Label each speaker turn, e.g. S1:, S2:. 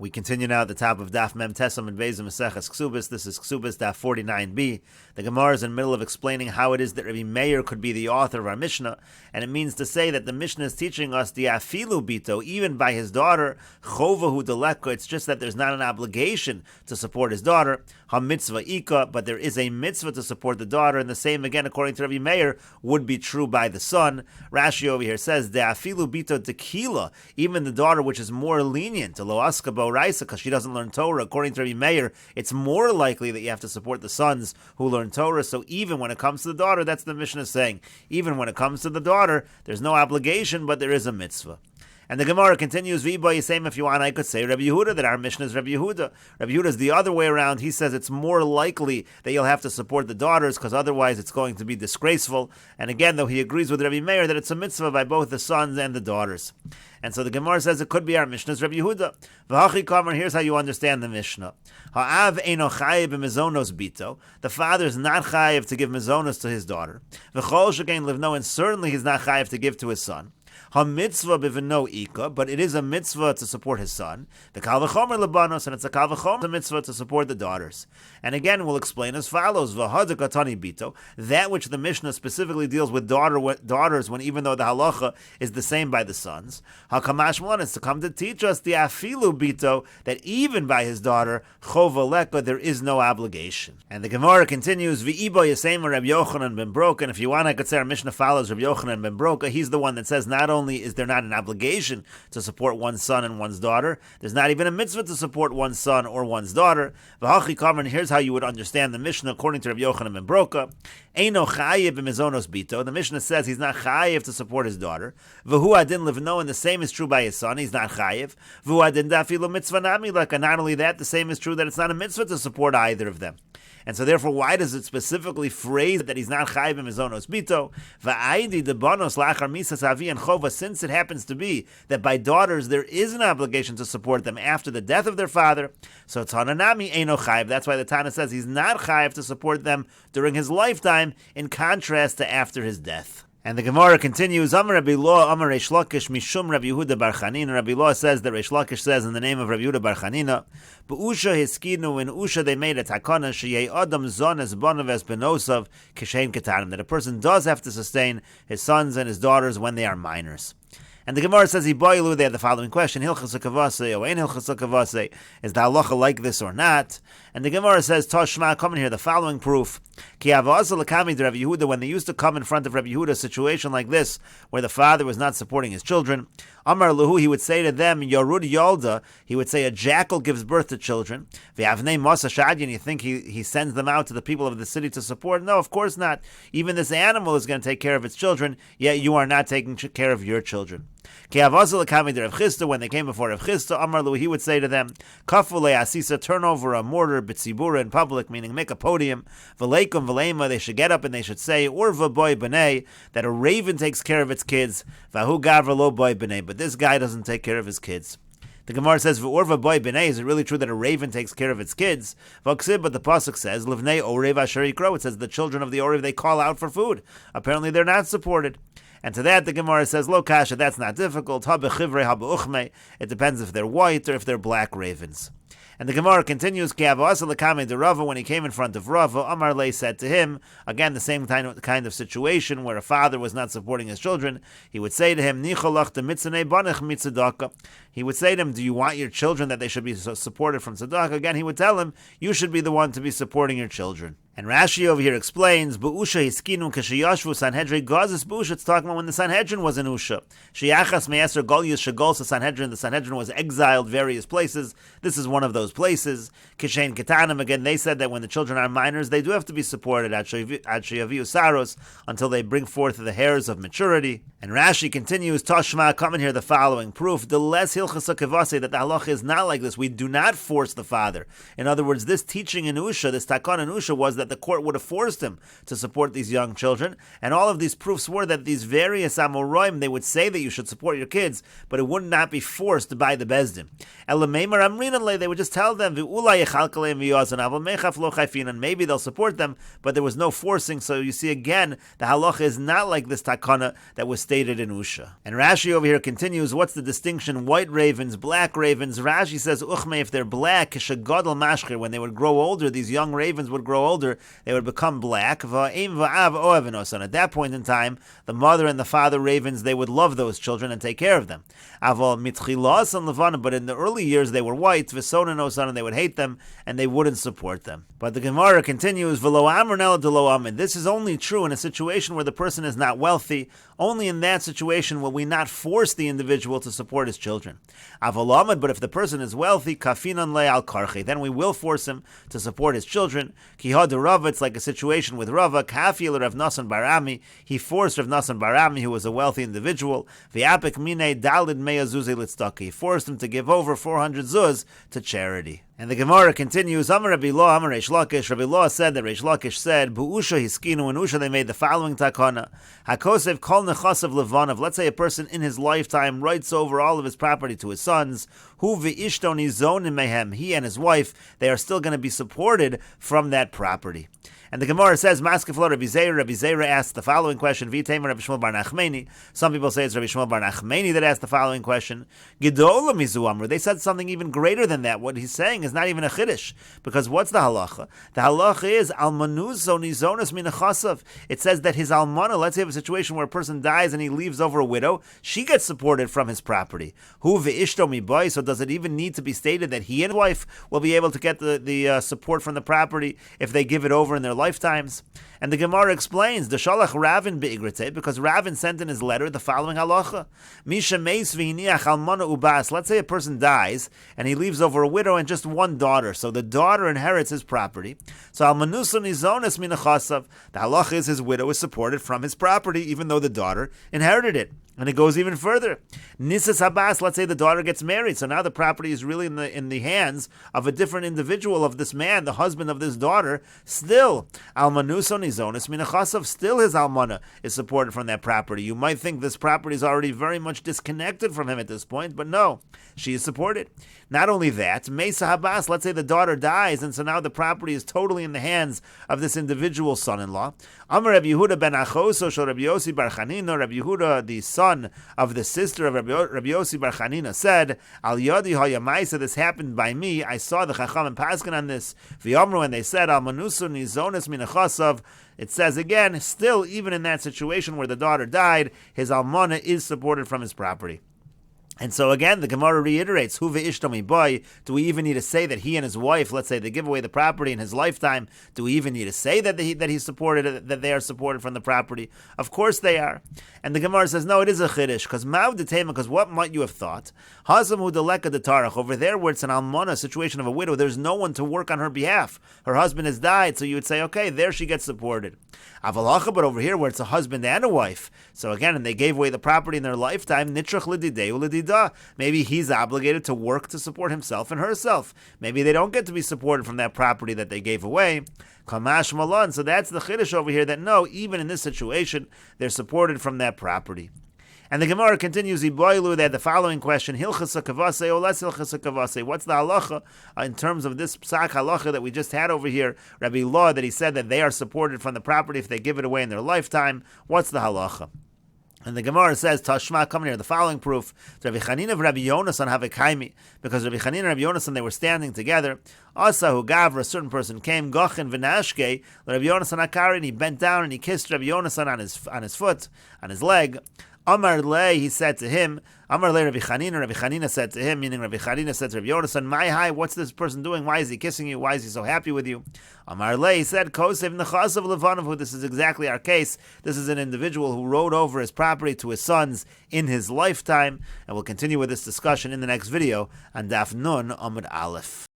S1: We continue now at the top of Daf Mem Tesam and Beis Mesechet Kesubos. This is Kesuvos Daf 49b. The Gemara is in the middle of explaining how it is that Rabbi Meir could be the author of our Mishnah, and it means to say that the Mishnah is teaching us the afilu bito, even by his daughter, chovahu deleka. It's just that there's not an obligation to support his daughter, ha mitzvah ika, but there is a mitzvah to support the daughter, and the same again, according to Rabbi Meir, would be true by the son. Rashi over here says the afilu bito tequila, even the daughter which is more lenient to lo askabo raisa, because she doesn't learn Torah. According to Rabbi Meir, it's more likely that you have to support the sons who learn Torah. So even when it comes to the daughter, that's the Mishnah saying, even when it comes to the daughter, there's no obligation, but there is a mitzvah. And the Gemara continues, V'ba Yisem, if you want, I could say Rabbi Yehuda, that our Mishnah is Rabbi Yehuda. Rabbi Yehuda is the other way around. He says it's more likely that you'll have to support the daughters, because otherwise it's going to be disgraceful. And again, though, he agrees with Rabbi Meir that it's a mitzvah by both the sons and the daughters. And so the Gemara says it could be our Mishnah is Rabbi Yehuda. V'hachi kamer, here's how you understand the Mishnah. Ha'av eino chayiv b'mezonos bito. The father is not chayiv to give mezonos to his daughter. V'chol shekein livno, and certainly he's not chayiv to give to his son. Ha-mitzvah b'v'no ika, but it is a mitzvah to support his son. The kal v'chomer lebanos, and it's a kal v'chomer mitzvah to support the daughters. And again, we'll explain as follows: V'haduk atani bito, that which the Mishnah specifically deals with daughters, when even though the halacha is the same by the sons. Ha-kamash malan is to come to teach us the afilu bito, that even by his daughter chova leka there is no obligation. And the Gemara continues: V'ibo yasema Rabbi Yochanan ben Broka. And if you want, I could say our Mishnah follows Rabbi Yochanan ben Broka. He's the one that says not only is there not an obligation to support one's son and one's daughter, there's not even a mitzvah to support one's son or one's daughter. V'hachi kamer, and here's how you would understand the Mishnah according to Rabbi Yochanan ben Broka. Eino chayiv b'mezonos bito. The Mishnah says he's not chayiv to support his daughter. V'hu adin livno, and the same is true by his son. He's not chayiv. V'hu adin dafilu mitzvah nami leka. Not only that, the same is true that it's not a mitzvah to support either of them. And so therefore, why does it specifically phrase that he's not chayiv b'mezonos bito? Va'aydi debanos lachar misas avi and chova, since it happens to be that by daughters there is an obligation to support them after the death of their father. So Tananami eino chayiv. That's why the Tana says he's not chayiv to support them during his lifetime, in contrast to after his death. And the Gemara continues, Amar Rabbi Lo, Amar Reish Lakish, Mishum Rabbi Yehuda bar Chanina. Rabbi Lo says that Reish Lakish says in the name of Rabbi Yehuda bar Chanina, B'usha hiskinu, in Usha they made a takana, Sheyei Adam zon es bonav es benosav, kishem ketanim, that a person does have to sustain his sons and his daughters when they are minors. And the Gemara says, they have the following question, Hilchas HaKavase, or Ein Hilchas HaKavase, is the halacha like this or not? And the Gemara says, Toshma, come in here, the following proof. Ki avasa l'kami de Rabbi Yehuda, when they used to come in front of Rabbi Yehuda, a situation like this, where the father was not supporting his children, Amar Lahu, he would say to them, Yorud Yolda, he would say, a jackal gives birth to children. V'avnei Masa Shadyan, you think he sends them out to the people of the city to support? No, of course not. Even this animal is going to take care of its children, yet you are not taking care of your children. When they came before Rav Chisda, Amar Lu, he would say to them, Kafule asisa, turn over a mortar, b'tzibura, in public, meaning make a podium, v'leikum v'leima, they should get up and they should say, Urva boy b'nei, that a raven takes care of its kids, v'ahu gavra lo boy b'nei, but this guy doesn't take care of his kids. The Gemara says, "V'orva boy b'nei." Is it really true that a raven takes care of its kids? V'oksib, but the pasuk says, "Livnei orev asher yikro." It says the children of the orev, they call out for food. Apparently, they're not supported. And to that, the Gemara says, "Lo kasha." That's not difficult. Ha bechivre, ha beuchme. It depends if they're white or if they're black ravens. And the Gemara continues, Ki avasa l'kamei de Rava, when he came in front of Rava, Amar Le said to him, again the same kind of situation where a father was not supporting his children, he would say to him, Nicholach de mitzanei banech mitzedaka. He would say to him, do you want your children that they should be supported from tzedakah? Again, he would tell him, you should be the one to be supporting your children. And Rashi over here explains, B'usha hiskinu k'sheyashvu Sanhedrin gazis b'usha. It's talking about when the Sanhedrin was in Usha. Sheyachas me'eser golyus shegolsa Sanhedrin. The Sanhedrin was exiled various places. This is one of those places. Kishen ketanim. Again, they said that when the children are minors, they do have to be supported ad sheyaviu saros, until they bring forth the hairs of maturity. And Rashi continues, Toshma, come in here the following proof. The less hilchas hakavase, that the halacha is not like this. We do not force the father. In other words, this teaching in Usha, this takon in Usha, was that the court would have forced him to support these young children, and all of these proofs were that these various Amoraim, they would say that you should support your kids, but it would not be forced by the Bezdin. They would just tell them, and maybe they'll support them, but there was no forcing. So you see again, the halacha is not like this takana that was stated in Usha. And Rashi over here continues, what's the distinction, white ravens, black ravens. Rashi says, Uchme, if they're black, kishagadol mashchir, when they would grow older, these young ravens would grow older, they would become black. Va'im va'av oevenosan. At that point in time, the mother and the father ravens, they would love those children and take care of them. Aval mitchilas and levana, but in the early years they were white, v'sonanosan, and they would hate them, and they wouldn't support them. But the Gemara continues, v'lo amr nela d'lo amin. This is only true in a situation where the person is not wealthy. Only in that situation will we not force the individual to support his children. Avalamad, but if the person is wealthy, kafinan le'al karchi, then we will force him to support his children. Kihad Rava, it's like a situation with Rava. Kafil Rav Nasan Barami, he forced Rav Nasan Barami, who was a wealthy individual. V'apik mine dalid meya zuzei litzdaka, he forced him to give over 400 zuz to charity. And the Gemara continues, Amar Rabbi Lo, Amar Reish Lakish. Rabbi Lo said that Reish Lakish said, Bu'usha hiskinu, in Usha they made the following takana. Hakosev kol nechasav levanav. Let's say a person in his lifetime writes over all of his property to his sons. Hu v'ishto nizon mehem. He and his wife, they are still going to be supported from that property. And the Gemara says, Maskeflo Rabbi Zeira. Rabbi Zeira asked the following question. V'iteimer Rabbi Shmuel bar Nachmeni. Some people say it's Rabbi Shmuel bar Nachmeni that asked the following question. Gedola mizu amru. They said something even greater than that. What he's saying is not even a chiddush. Because what's the halacha? The halacha is almanuzo nizonas min chasav. It says that his almana, let's say you have a situation where a person dies and he leaves over a widow, she gets supported from his property. Hu v'ishto mi boy. So does it even need to be stated that he and his wife will be able to get the support from the property if they give it over in their lifetimes? And the Gemara explains, the Shalach Ravin be'igrite, because Ravin sent in his letter the following halacha. Misha meis v'hiniach almana ubas. Let's say a person dies and he leaves over a widow and just one daughter. So the daughter inherits his property. So almanusa nizonas min chasav. The halacha is his widow is supported from his property, even though the daughter inherited it. And it goes even further. Nisas habas, let's say the daughter gets married, so now the property is really in the hands of a different individual of this man, the husband of this daughter. Still, almanuso nizonis minachasav, still his almana is supported from that property. You might think this property is already very much disconnected from him at this point, but no, she is supported. Not only that, mesa habas, let's say the daughter dies, and so now the property is totally in the hands of this individual son-in-law. Amar Rabbi Yehuda ben Achoso shel Rabbi Yossi bar Chanina. Rabbi Yehuda, the son of the sister of Rabbi Yossi bar Chanina, said, Al yadi hayamaisa, this happened by me. I saw the Chacham and Paskin on this. V'yomru, and they said, Al manusu nizonis minachasav. It says again, still, even in that situation where the daughter died, his almana is supported from his property. And so again, the Gemara reiterates, Hu ve'ishtomi boy, do we even need to say that he and his wife, let's say they give away the property in his lifetime, do we even need to say that he's supported, that they are supported from the property? Of course they are. And the Gemara says, no, it is a chiddush, because what might you have thought? Hazam hu deleka de tarach, over there where it's an almana, situation of a widow, there's no one to work on her behalf. Her husband has died, so you would say, okay, there she gets supported. Avalacha, but over here where it's a husband and a wife, so again, and they gave away the property in their lifetime, nitrach l'dideu l'dida, maybe he's obligated to work to support himself and herself. Maybe they don't get to be supported from that property that they gave away. Kamash malan, so that's the chiddush over here, that no, even in this situation, they're supported from that property. And the Gemara continues, Iboilu, they had the following question, Hilchasa kavase o less hilchasa kavase. What's the halacha in terms of this psak halacha that we just had over here, Rabbi Law, that he said that they are supported from the property if they give it away in their lifetime? What's the halacha? And the Gemara says, Tashma, come here, the following proof, Rabbi Chanina of Rabbi Yonasan have a kaimi, because Rabbi Chanina and Rabbi Yonasan, they were standing together. Asa hu gavra, a certain person came, Gochin v'nashke, Rabbi Yonasan akari, and he bent down and he kissed Rabbi Yonasan on his foot, on his leg. Amar le, he said to him, Amar le Rabbi Chanina said to him, meaning Rabbi Chanina said to Rabbi Yonasan, my hi, what's this person doing? Why is he kissing you? Why is he so happy with you? Amar le, he said, Kosev nechasav levanav, this is exactly our case. This is an individual who wrote over his property to his sons in his lifetime. And we'll continue with this discussion in the next video on Daf Nun Amud Aleph.